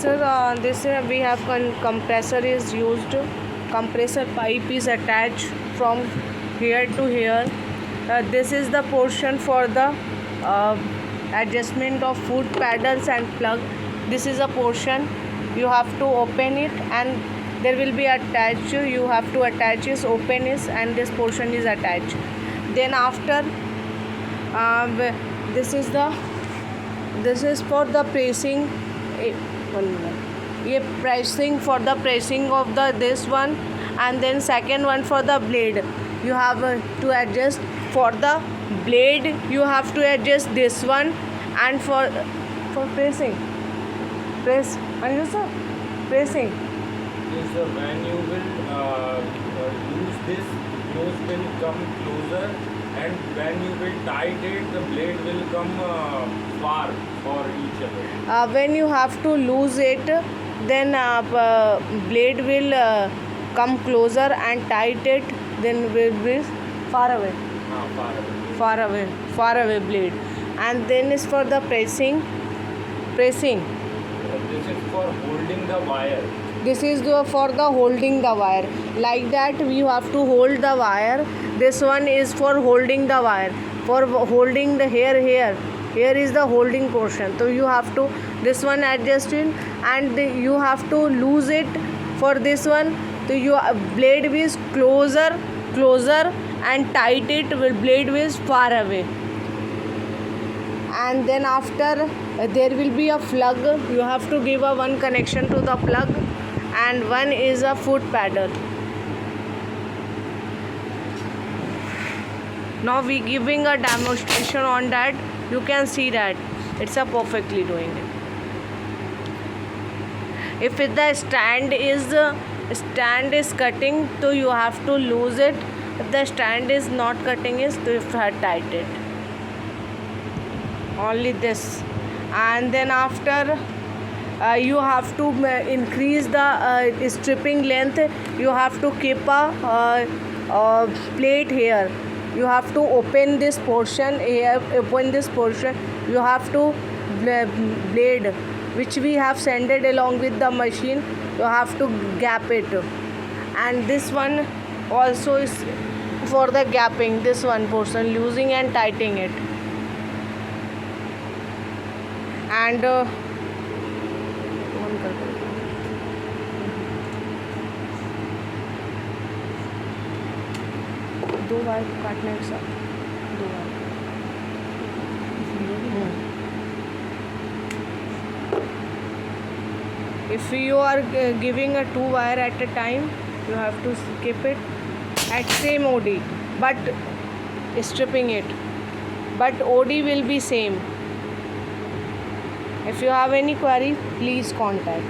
this we have compressor is used. Compressor pipe is attached from here to here. This is the portion for the adjustment of foot pedals and plug. This is a portion you have to open it, and there will be attached. You have to attach this, open this, and this portion is attached. Then after this is for the pressing. ये pressing for the pressing of the this one, and then second one for the blade. You have to adjust for the blade. You have to adjust this one, and for pressing. Press, Anju sir, pressing. Yes, sir. When you will use this, nose will come closer, and when you will tight it, the blade will come far for each other. When you have to lose it, then blade will come closer, and tight it, then will be far away. Far away blade. And then is for the pressing. This is for holding the wire. This is for the holding the wire. Like that you have to hold the wire. This one is for holding the wire. For holding the here is the holding portion. So you have to this one adjust it, and you have to lose it for this one. So your blade is closer, and tight it. Blade is far away. And then after there will be a plug. You have to give a one connection to the plug, and one is a foot pedal. Now we giving a demonstration on that. You can see that it's a perfectly doing it. If the stand is cutting, so you have to lose it. If the stand is not cutting, is to tight it. Only this. And then after you have to increase the stripping length. You have to keep a plate here. You have to open this portion here. You have to blade which we have sanded along with the machine. You have to gap it, and this one also is for the gapping. This one portion, losing and tightening it. And दो बार काटने के साथ दो बार. If you are giving a 2 wire at a time, you have to skip it at same OD, but stripping it. But OD will be same. If you have any query, please contact.